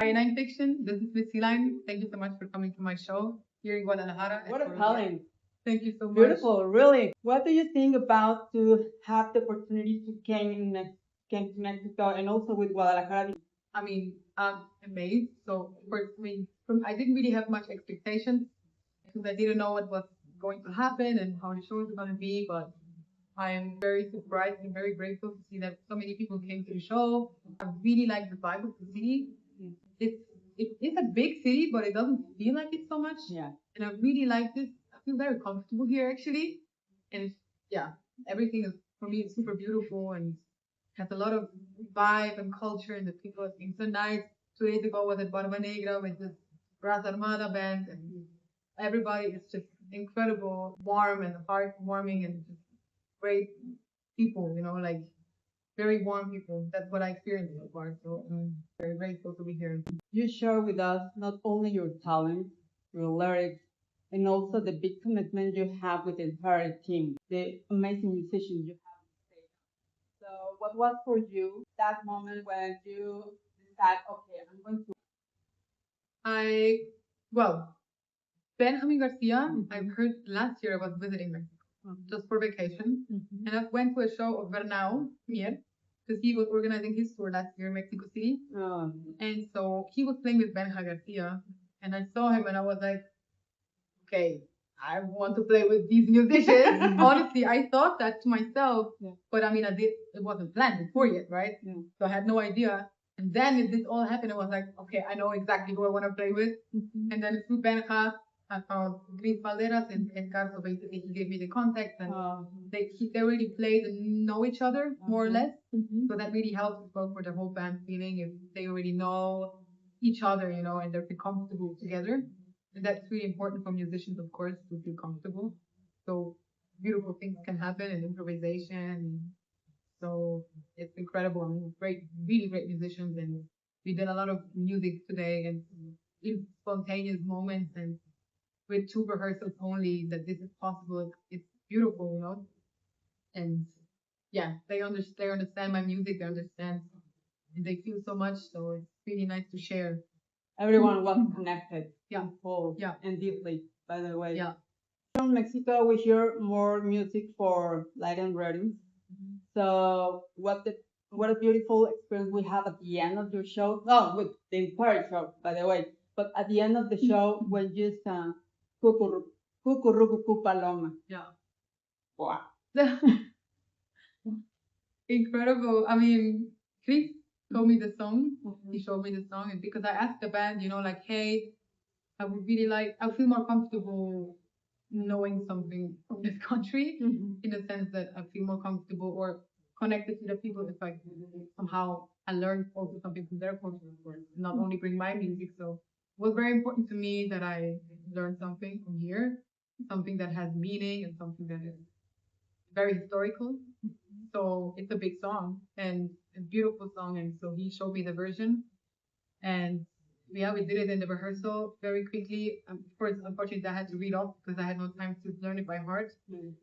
Canine Fiction. This is Miss Line. Thank you so much for coming to my show here in Guadalajara. What a talent. Thank you so much. Beautiful, really. What do you think about to have the opportunity to came to Mexico and also with Guadalajara? I mean, I'm amazed. So, first, I didn't really have much expectations because I didn't know what was going to happen and how the show was going to be. But I am very surprised and very grateful to see that so many people came to the show. I really like the vibe of the city. It's a big city, but it doesn't feel like it so much. Yeah. And I really like this. I feel very comfortable here, actually. And yeah, everything is, for me, it's super beautiful and has a lot of vibe and culture, and the people are being so nice. 2 days ago was at Barba Negra with this Brass Armada band, and everybody is just incredible, warm and heartwarming, and just great people, like very warm people. That's what I experienced so far. So I'm very grateful to be here. You share with us not only your talent, your lyrics, and also the big commitment you have with the entire team, the amazing musicians you have on stage. So, what was for you that moment when you decide, okay, I'm going to? Well, Benjamin Garcia, I've heard last year I was visiting Mexico just for vacation. And I went to a show of Bernal here because he was organizing his tour last year in Mexico City. And so he was playing with Benja Garcia. And I saw him and I was like, okay, I want to play with these musicians. Honestly, I thought that to myself, but I mean, it wasn't planned before yet, right? So I had no idea. And then this all happened, I was like, okay, I know exactly who I want to play with. And then through Benja, I found Luis Valderas and Edgar, so basically he gave me the contact, and they already played and know each other more or less. So that really helps as well for the whole band feeling if they already know each other, and they're comfortable together. And that's really important for musicians, of course, to feel comfortable. So beautiful things can happen in improvisation. So it's incredible. I mean, really great musicians, and we did a lot of music today and in spontaneous moments and with 2 rehearsals only, that this is possible. It's beautiful, and yeah, they understand my music, they understand, and they feel so much, so it's really nice to share. Everyone was connected, full, and deeply, by the way. Yeah. From Mexico, we hear more music for Latin weddings. So what a beautiful experience we have at the end of your show. No, with the entire show, by the way. But at the end of the show, when you sang Cucurucucu Paloma. Yeah. Wow. Incredible. I mean, Chris told me the song. He showed me the song, and because I asked the band, like, hey, I would really I feel more comfortable knowing something from this country, in the sense that I feel more comfortable or connected to the people if I somehow I learned also something from their culture, of course, not only bring my music. So it was very important to me that I learned something from here, something that has meaning and something that is very historical. So it's a big song and a beautiful song. And so he showed me the version, and yeah, we did it in the rehearsal very quickly. Of course, unfortunately, I had to read off because I had no time to learn it by heart.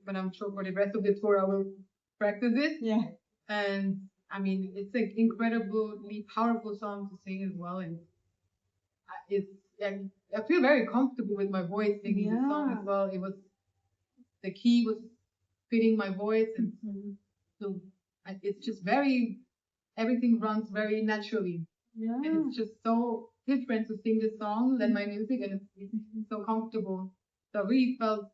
But I'm sure for the rest of the tour, I will practice it. Yeah. And I mean, it's an incredibly powerful song to sing as well. And I feel very comfortable with my voice singing the song as well. The key was fitting my voice, and so it's just everything runs very naturally. Yeah. And it's just so different to sing this song than my music, and it's so comfortable. So I really felt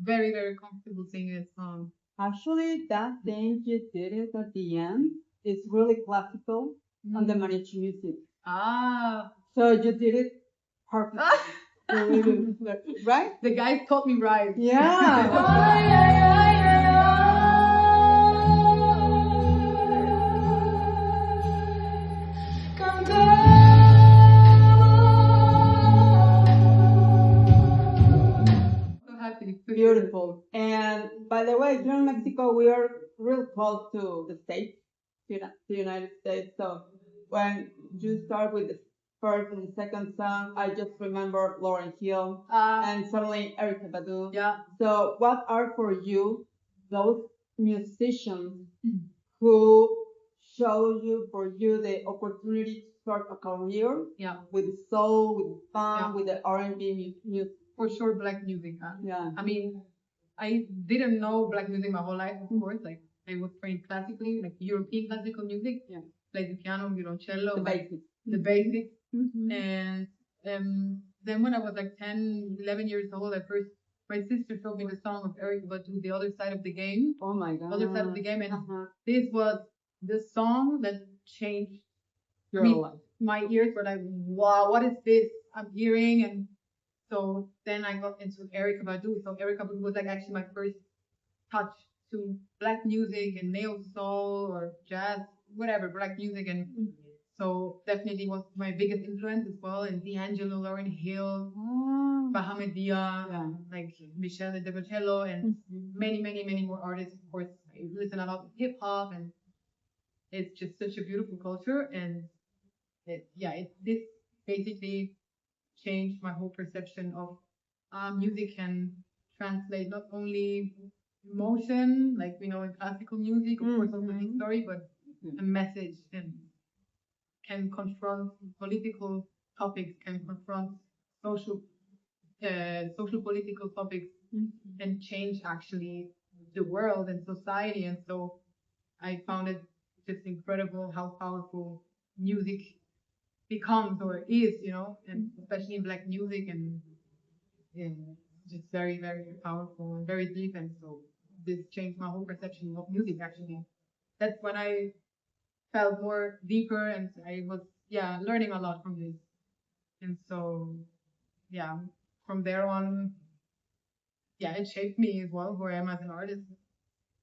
very, very comfortable singing this song. Actually, that thing you did it at the end is really classical on the mariachi music. So you did it perfectly. Right? The guys taught me right. Yeah. Beautiful. And by the way, here in Mexico, we are real close to the States, to the United States. So when you start with the first and second song, I just remember Lauryn Hill and suddenly Erykah Badu. Yeah. So what are for you those musicians who show you the opportunity to start a career Yeah, with the soul, with the funk, Yeah. with the R&B music. for sure, black music. Yeah. I mean, I didn't know black music my whole life, of course. Like, I was trained classically, like European classical music. Yeah. Played the piano, violoncello, The like, basics. the basics. Mhm. And then when I was like 10, 11 years old, my sister showed me the song of Eric Badu, The Other Side of the Game. Oh my God. Other Side of the Game. And Uh-huh. this was the song that changed Your me. life. My ears were like, wow, what is this I'm hearing? And so then I got into Eric Badu. So Eric Badu was like actually my first touch to black music and neo soul or jazz, whatever, black music. And so definitely was my biggest influence as well. And D'Angelo, Lauryn Hill, Bahamadia, Yeah. like Michelle de Bocello, and many, many, many more artists. Of course, I listen a lot to hip hop, and it's just such a beautiful culture. And this basically changed my whole perception of music can translate not only emotion, like we know in classical music, of course, also history, but a message and can confront political topics, can confront social political topics, and change actually the world and society. And so I found it just incredible how powerful music becomes or is, and especially in black music, and just very, very powerful and very deep. And so this changed my whole perception of music actually. That's when I felt more deeper, and I was learning a lot from this. And so from there on, it shaped me as well who I am as an artist.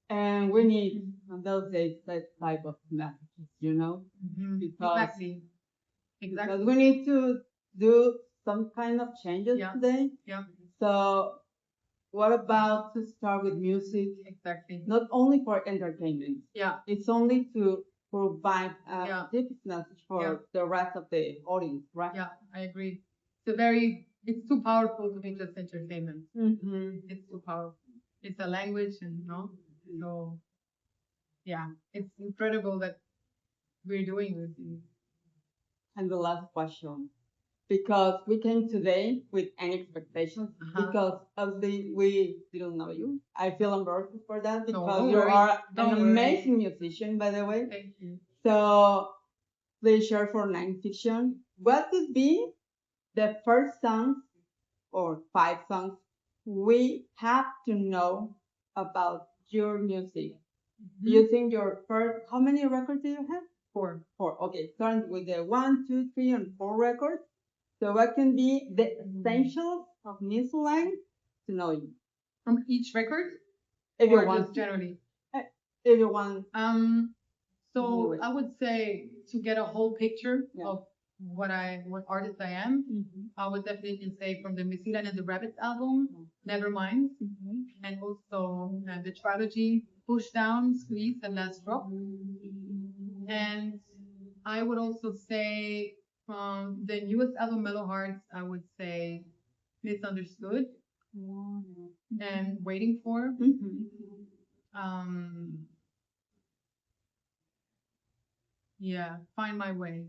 And we need on those days that type of messages, because Exactly. because we need to do some kind of changes Yeah. today. Yeah. So what about to start with music? Exactly. Not only for entertainment. Yeah. It's only to provide a Yeah. deep message for the rest of the audience, right? Yeah, I agree. It's too powerful to be just entertainment. It's too powerful. It's a language, and so it's incredible that we're doing this. And the last question, because we came today with any expectations, because obviously we didn't know you. I feel embarrassed for that because you are an amazing musician, by the way. Thank you. So please share for nonfiction. What would be the first songs or 5 songs we have to know about your music? Using your first, how many records do you have? 4. 4. Okay, starting with the 1, 2, 3, and 4 records. So what can be the essentials of Miss Lang to know you? From each record? If you Or want just generally? If you want. So I would say to get a whole picture of what artist I am, I would definitely say from the Missile and the Rabbits album, Nevermind, and also the trilogy, Push Down, Squeeze, and Last Drop. And I would also say from the newest album, Mellow Hearts, I would say Misunderstood and Waiting For. Find My Way.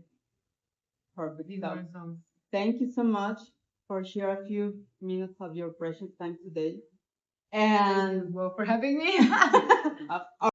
Perfect. These are the songs. Thank you so much for sharing a few minutes of your precious time today. And Thank you as well for having me.